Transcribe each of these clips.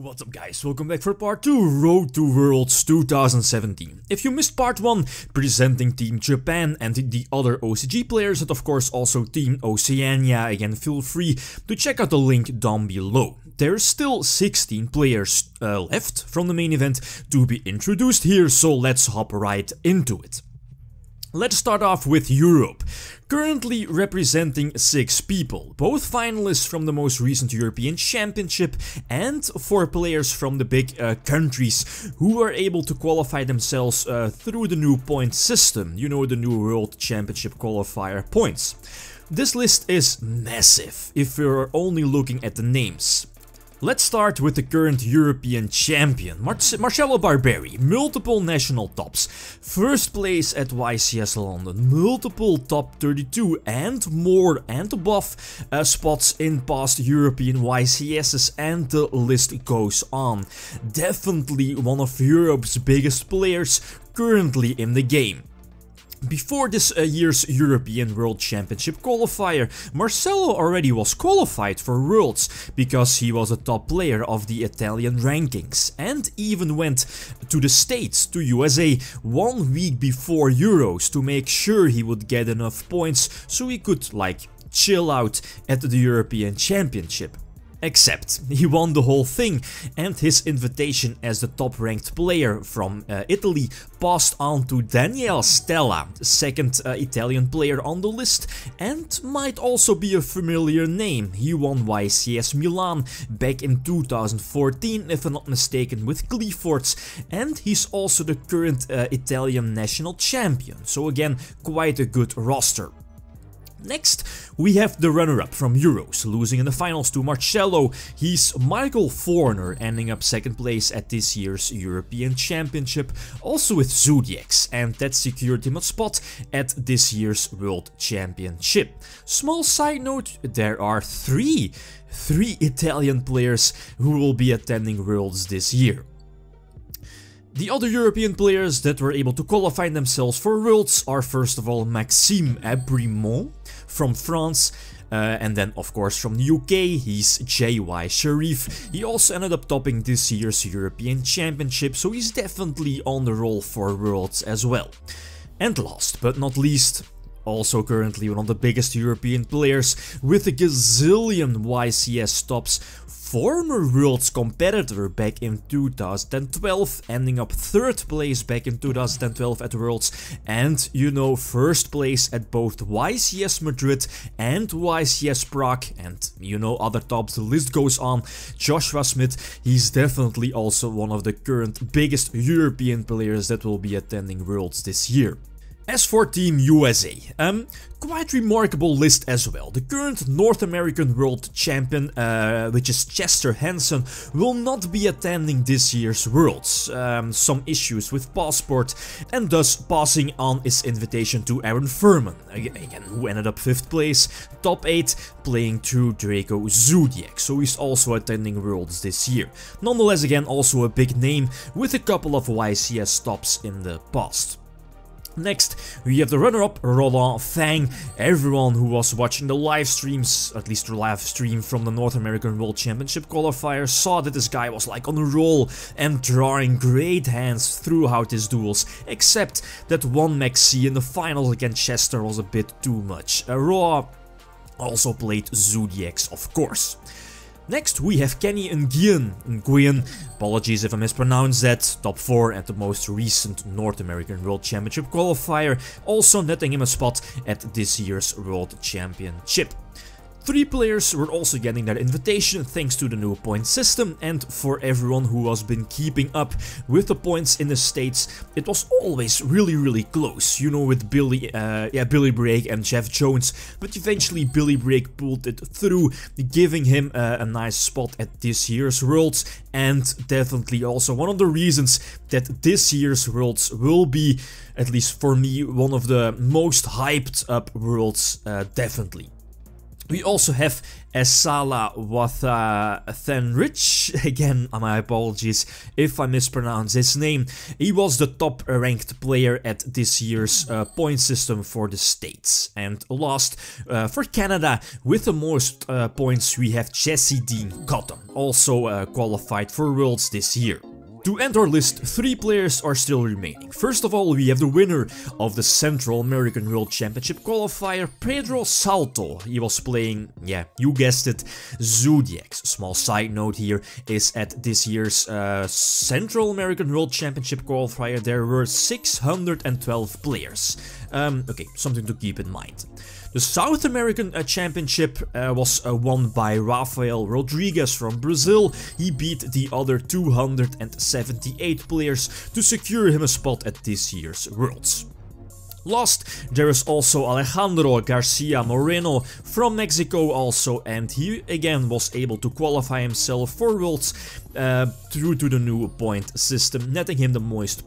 What's up guys, welcome back for part 2, Road to Worlds 2017. If you missed part 1, presenting Team Japan and the other OCG players and of course also Team Oceania, again feel free to check out the link down below. There's still 16 players left from the main event to be introduced here, so let's hop right into it. Let's start off with Europe, currently representing 6 people, both finalists from the most recent European Championship and 4 players from the big countries who were able to qualify themselves through the new point system, you know, the new World Championship qualifier points. This list is massive if you're only looking at the names. Let's start with the current European champion, Marcello Barberi, multiple national tops, first place at YCS London, multiple top 32 and more and above spots in past European YCSs, and the list goes on. Definitely one of Europe's biggest players currently in the game. Before this year's European World Championship qualifier, Marcello already was qualified for Worlds because he was a top player of the Italian rankings and even went to the States, to USA, 1 week before Euros to make sure he would get enough points so he could like chill out at the European Championship. Except he won the whole thing, and his invitation as the top ranked player from Italy passed on to Daniele Stella, second Italian player on the list, and might also be a familiar name. He won YCS Milan back in 2014 if I'm not mistaken with Cliffords, and he's also the current Italian national champion, so again quite a good roster. Next, we have the runner-up from Euros, losing in the finals to Marcello. He's Michael Forner, ending up second place at this year's European Championship, also with Zodiacs, and that secured him a spot at this year's World Championship. Small side note, there are three Italian players who will be attending Worlds this year. The other European players that were able to qualify themselves for Worlds are first of all Maxime Abrimont from France, and then of course from the UK he's JY Sharif. He also ended up topping this year's European Championship, so he's definitely on the roll for Worlds as well. And last but not least, also currently one of the biggest European players with a gazillion YCS tops, former Worlds competitor back in 2012, ending up 3rd place back in 2012 at Worlds, and you know, 1st place at both YCS Madrid and YCS Prague, and you know, other tops, the list goes on. Joshua Schmidt, he's definitely also one of the current biggest European players that will be attending Worlds this year. As for Team USA, quite remarkable list as well. The current North American World Champion, which is Chester Hansen, will not be attending this year's Worlds. Some issues with passport, and thus passing on his invitation to Aaron Furman, again who ended up 5th place, top 8, playing through Draco Zodiac, so he's also attending Worlds this year. Nonetheless, again also a big name with a couple of YCS tops in the past. Next, we have the runner-up, Roland Fang. Everyone who was watching the live streams, at least the live stream from the North American World Championship qualifier, saw that this guy was like on a roll and drawing great hands throughout his duels, except that one Maxi in the finals against Chester was a bit too much. Roa also played Zodiacs, of course. Next, we have Kenny Nguyen, apologies if I mispronounced that, top 4 at the most recent North American World Championship qualifier, also netting him a spot at this year's World Championship. 3 players were also getting their invitation thanks to the new point system, and for everyone who has been keeping up with the points in the States, it was always really close, you know, with Billy Brake and Jeff Jones, but eventually Billy Brake pulled it through, giving him a nice spot at this year's Worlds, and definitely also one of the reasons that this year's Worlds will be, at least for me, one of the most hyped up Worlds, definitely. We also have Esala Wathathenrich. Again, my apologies if I mispronounce his name. He was the top ranked player at this year's point system for the States. And last, for Canada, with the most points, we have Jesse Dean Cotton, also qualified for Worlds this year. To end our list, 3 players are still remaining. First of all, we have the winner of the Central American World Championship qualifier, Pedro Salto. He was playing, yeah, you guessed it, Zodiacs. Small side note here is at this year's Central American World Championship qualifier, there were 612 players. Okay, something to keep in mind. The South American Championship was won by Rafael Rodriguez from Brazil. He beat the other 278 players to secure him a spot at this year's Worlds. Last, there is also Alejandro Garcia Moreno from Mexico also, and he again was able to qualify himself for Worlds through to the new point system, netting him the most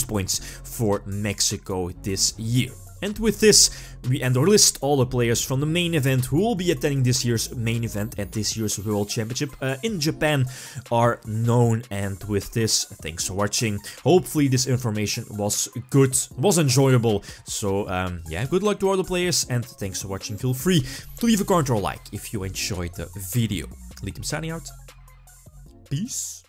points for Mexico this year. And with this, we end our list. All the players from the main event who will be attending this year's main event at this year's World Championship in Japan are known. And with this, thanks for watching. Hopefully this information was good, was enjoyable. So yeah, good luck to all the players and thanks for watching. Feel free to leave a comment or a like if you enjoyed the video. Lithium signing out. Peace.